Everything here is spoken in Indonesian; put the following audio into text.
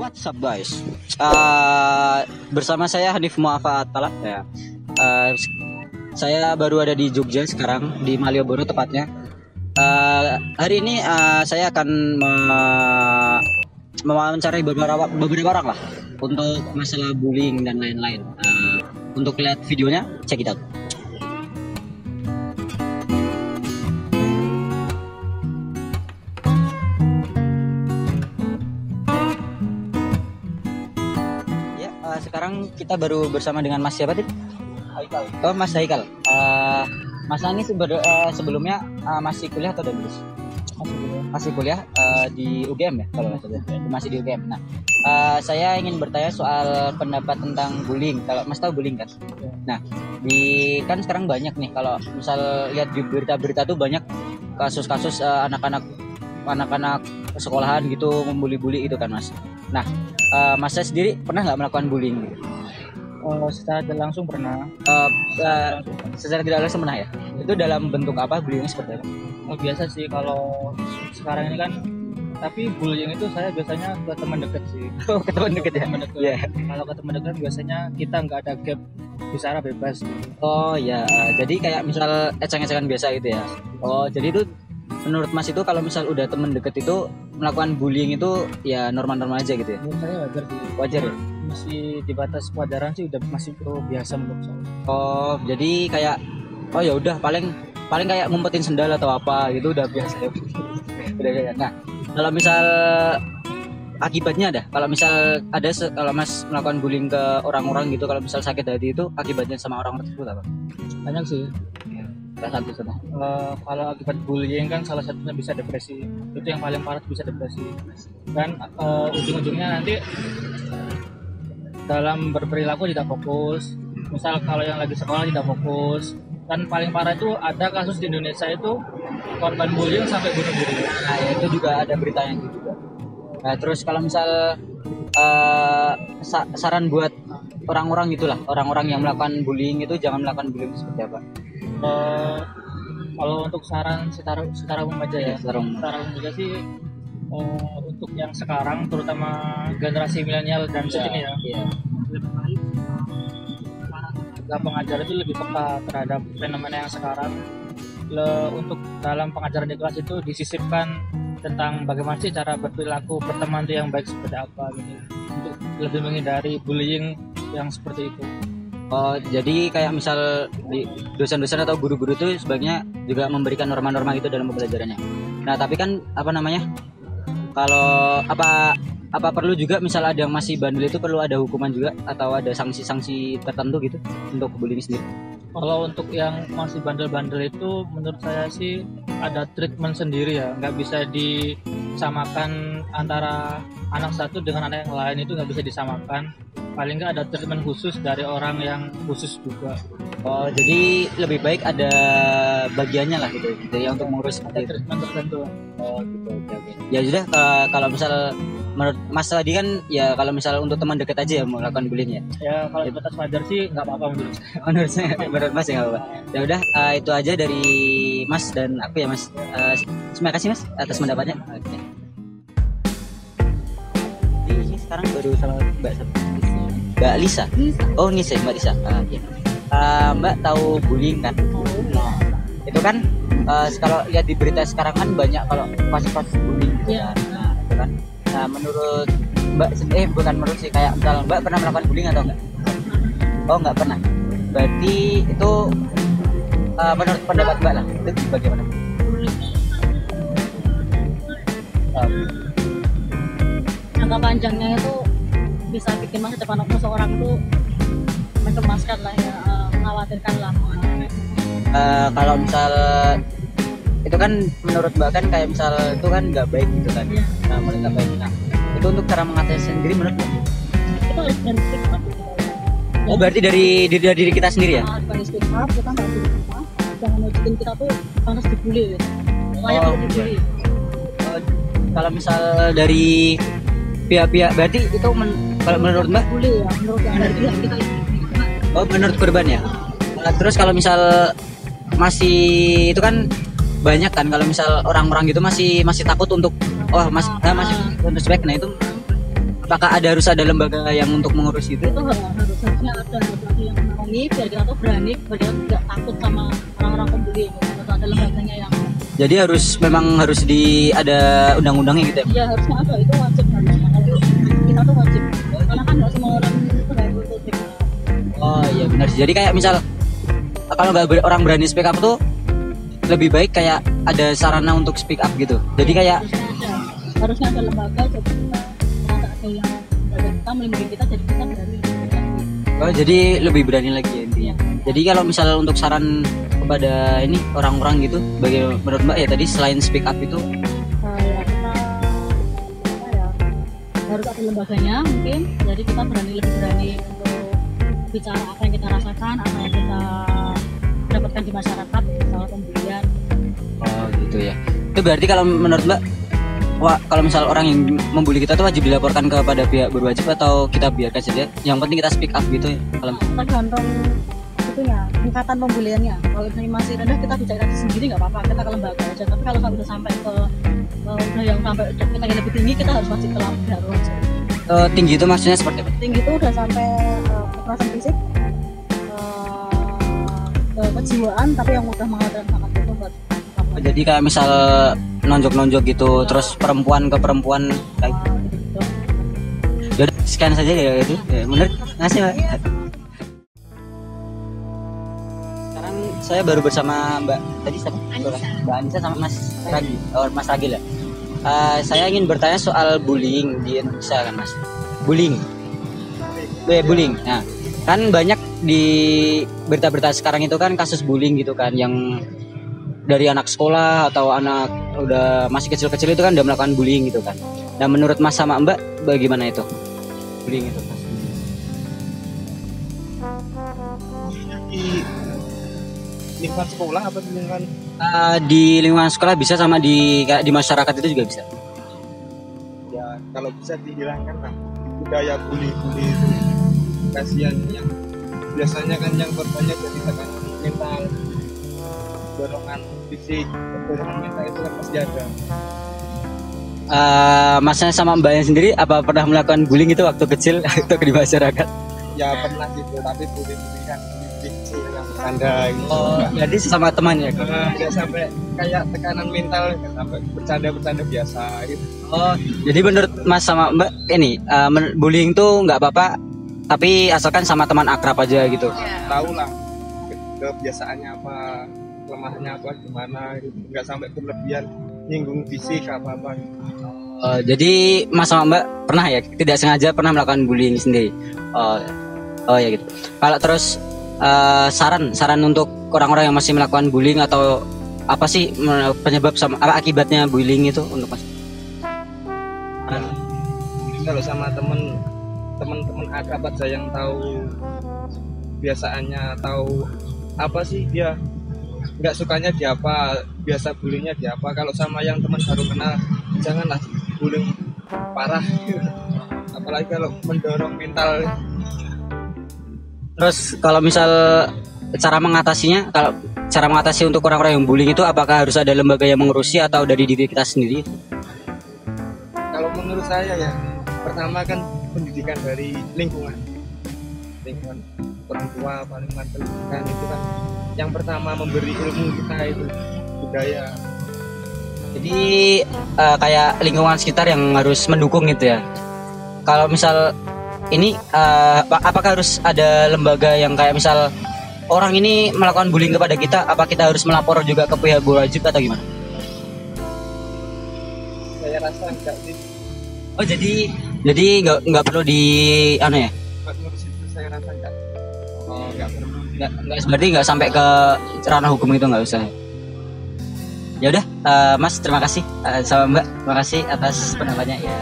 What's up guys? Bersama saya Hanif Muafa Atala ya. Saya baru ada di Jogja sekarang, di Malioboro tepatnya. Hari ini saya akan mewawancarai beberapa orang lah untuk masalah bullying dan lain-lain. Untuk lihat videonya, check it out. Sekarang kita baru bersama dengan Mas siapa, Tip? Haikal. Oh, Mas Haikal. Mas ini sebelumnya masih kuliah atau udah lulus? Masih kuliah di UGM ya, kalau nggak salah. Masih di UGM. Nah, saya ingin bertanya soal pendapat tentang bullying. Kalau Mas tahu bullying kan? Nah, kan sekarang banyak nih, kalau misal lihat di berita-berita tuh banyak kasus-kasus anak-anak sekolahan gitu membuli-buli itu kan, Mas. Nah, Mas saya sendiri pernah nggak melakukan bullying? Secara tidak langsung pernah. Secara tidak langsung pernah ya? Itu dalam bentuk apa bullyingnya, seperti apa? Biasa sih kalau sekarang ini kan, tapi bullying itu saya biasanya ke teman dekat sih. Oh, ke teman dekat ya? Teman dekat. Yeah. Kalau ke teman dekat biasanya kita nggak ada gap, bicara bebas. Oh ya, jadi kayak misal eceng-ecengan biasa gitu ya? Oh, jadi itu menurut Mas itu kalau misal udah teman deket itu melakukan bullying itu ya normal-normal aja gitu ya? Menurut saya wajar sih. Wajar ya? Masih di batas kewajaran sih, udah masih biasa menurut saya. Oh, jadi kayak oh ya udah paling kayak ngumpetin sendal atau apa gitu udah biasa ya. Udah biasa. Nah, kalau misal akibatnya ada, kalau misal ada kalau Mas melakukan bullying ke orang-orang gitu, kalau misal sakit hati itu akibatnya sama orang tersebut apa? Banyak sih. Salah satu sama. Kalau akibat bullying kan salah satunya bisa depresi. Itu yang paling parah, bisa depresi. Dan ujung-ujungnya nanti dalam berperilaku tidak fokus. Misal kalau yang lagi sekolah tidak fokus. Dan paling parah itu ada kasus di Indonesia itu korban bullying sampai bunuh diri. Nah, itu juga ada beritanya gitu juga. Nah, terus kalau misal saran buat orang-orang itulah, orang-orang yang melakukan bullying itu jangan melakukan bullying seperti apa? Kalau untuk saran secara umum aja ya, secara umum aja sih, untuk yang sekarang terutama generasi milenial dan ini ya, lebih baik para pengajar itu lebih peka terhadap fenomena yang sekarang. Untuk dalam pengajaran di kelas itu disisipkan tentang bagaimana sih cara berperilaku berteman itu yang baik seperti apa gitu, untuk lebih menghindari bullying yang seperti itu. Oh, jadi kayak misal di dosen-dosen atau guru-guru itu sebaiknya juga memberikan norma-norma itu dalam pembelajarannya. Nah, tapi kan apa namanya? Kalau apa perlu juga misal ada yang masih bandel itu perlu ada hukuman juga atau ada sanksi-sanksi tertentu gitu untuk bullying sendiri? Kalau untuk yang masih bandel-bandel itu menurut saya sih ada treatment sendiri ya, nggak bisa disamakan antara anak satu dengan anak yang lain, itu nggak bisa disamakan. Paling nggak ada treatment khusus dari orang yang khusus juga. Oh, jadi lebih baik ada bagiannya lah gitu ya untuk mengurus treatment tertentu. Oh gitu, oke. Ya sudah, kalau misal menurut Mas tadi kan ya kalau misal untuk teman dekat aja ya melakukan bullying ya. Ya kalau di batas wajar sih nggak apa-apa menurut saya. Menurut Mas ya nggak apa-apa. Ya udah, itu aja dari Mas dan aku ya Mas. Terima kasih Mas atas pendapatnya. Oke. Ini sekarang baru sama Mbak Lisa. Oh Nisa, Mbak Lisa. Ya. Mbak tahu bullying kan? Nah, itu kan kalau lihat di berita sekarang kan banyak kalau kasus-kasus bullying gitu kan. Nah, itu kan. Nah, menurut Mbak bukan menurut sih, kayak misal Mbak pernah melakukan bullying atau enggak? Oh, enggak pernah. Berarti itu menurut pendapat Mbak lah, itu bagaimana? Jangka panjangnya itu bisa bikin masa depan seseorang itu mencemaskan lah ya, mengkhawatirkan lah. Kalau misal itu kan menurut Mbak kan kayak misal itu kan nggak baik gitu kan? Nah, menurut nggak baik. Nah, itu untuk cara mengatasi sendiri menurut Mbak? Itu harus dari speak up. Oh, berarti dari diri kita sendiri ya? Dari speak up, kita nggak boleh apa, jangan nunjukin kita tuh pantas dibully gitu. Kayak dibully. Kalau misal dari pihak-pihak berarti itu kalau menurut Mbak? Bully ya, menurut dari pihak kita ini. Oh, menurut korban ya? Terus kalau misal masih itu kan banyak kan kalau misal orang-orang gitu masih takut untuk masih untuk sebek. Nah itu apakah harus ada lembaga yang untuk mengurus itu? Itu harusnya ada yang menaungi biar kita tuh berani, biar kita tidak takut sama orang-orang pembuli. Atau ada lembaganya yang Jadi memang harus ada undang-undangnya gitu ya? iya harusnya ada, itu wajib harusnya. Kalau kita tuh wajib, karena kan nggak semua orang itu berani untuk speak up. Oh iya benar sih. Jadi kayak misal kalau nggak orang berani speak up tuh lebih baik kayak ada sarana untuk speak up gitu. Jadi kayak harusnya ada lembaga, jadi kita merasa ada yang lembaga kita melindungi kita, jadi kita berani speak up. oh jadi lebih berani lagi ya intinya. Jadi kalau misal untuk saran kepada ini orang-orang gitu, bagaimana menurut Mbak ya tadi selain speak up itu? Ya kita apa ya, harus ada lembaganya mungkin, jadi kita lebih berani untuk bicara apa yang kita rasakan, apa yang kita dapatkan di masyarakat soal pembulian. Oh gitu ya. Itu berarti kalau menurut Mbak, kalau misal orang yang membuli kita tuh wajib dilaporkan kepada pihak berwajib atau kita biarkan saja? Yang penting kita speak up gitu ya. Kalau Tergantung itunya, tingkatan pembuliannya. Kalau misalnya masih rendah kita bicara sendiri nggak apa-apa, kita ke lembaga aja. Tapi kalau udah sampai ke udah yang sampai kita yang lebih tinggi, kita harus masih ke pihak berwajib. tinggi itu maksudnya seperti apa? Tinggi itu udah sampai kekerasan fisik, kejiwaan, tapi yang udah mengadakan sangat itu buat Jadi kayak misal nonjok-nonjok gitu, terus perempuan ke perempuan kayak gitu. Yaudah, sekian saja ya itu. Ya, bener, ngasih Mbak. Sekarang saya baru bersama Mbak tadi siapa? Mbak Anissa sama Mas Ragi. Oh, Mas Ragi lah. Saya ingin bertanya soal bullying di Indonesia kan Mas. Bullying. Bullying. Nah, kan banyak di berita-berita sekarang itu kan kasus bullying gitu kan, yang dari anak sekolah atau anak udah masih kecil-kecil itu kan udah melakukan bullying gitu kan. Nah menurut Mas sama Mbak bagaimana itu bullying itu Mas? Di lingkungan sekolah apa di lingkungan? Di lingkungan sekolah bisa, sama kayak di masyarakat itu juga bisa. Ya kalau bisa dihilangkan lah budaya bully-bully itu. Kasihan yang biasanya kan yang korbannya jadi tekanan mental, dorongan fisik, dorongan mental itu kan pasti ada. Masnya sama Mbaknya sendiri apa pernah melakukan bullying itu waktu kecil atau di masyarakat? Ya pernah gitu, tapi bully-bully kan kecil yang bercanda gitu. Oh, jadi sesama teman ya? Nggak sampai kayak tekanan mental, nggak sampai bercanda-bercanda biasa gitu. Oh, jadi menurut Mas sama Mbak ini bullying tuh nggak apa-apa, tapi asalkan sama teman akrab aja gitu. Tahu lah kebiasaannya apa, kelemahannya apa, gimana gitu. Nggak sampai berlebihan nyinggung fisik apa-apa gitu. Jadi Mas sama Mbak pernah ya tidak sengaja pernah melakukan bullying sendiri? Oh ya gitu. Kalau terus saran untuk orang-orang yang masih melakukan bullying, atau apa sih penyebab sama apa akibatnya bullying itu untuk Mas? Kalau sama teman-teman akrab aja yang tahu biasaannya, tahu apa sih dia nggak sukanya di apa, biasa bullyingnya di apa. Kalau sama yang teman baru kenal, janganlah bullying parah. Apalagi kalau mendorong mental. Terus kalau misal cara mengatasinya, kalau cara mengatasi untuk orang-orang yang bullying itu, apakah harus ada lembaga yang mengurusi atau dari diri kita sendiri? Kalau menurut saya ya, pertama kan pendidikan dari lingkungan orang tua, lingkungan pendidikan itu kan yang pertama memberi ilmu kita itu budaya. Jadi kayak lingkungan sekitar yang harus mendukung gitu ya. Kalau misal ini apakah harus ada lembaga yang kayak misal orang ini melakukan bullying kepada kita, apa kita harus melapor juga ke pihak berwajib atau gimana? Saya rasa enggak sih. Oh jadi nggak perlu di ya? Menurut itu saya rasa enggak. Oh enggak perlu. Nggak berarti nggak sampai ke ranah hukum itu, nggak usah. Ya udah, Mas terima kasih, sama Mbak terima kasih atas pendapatnya ya.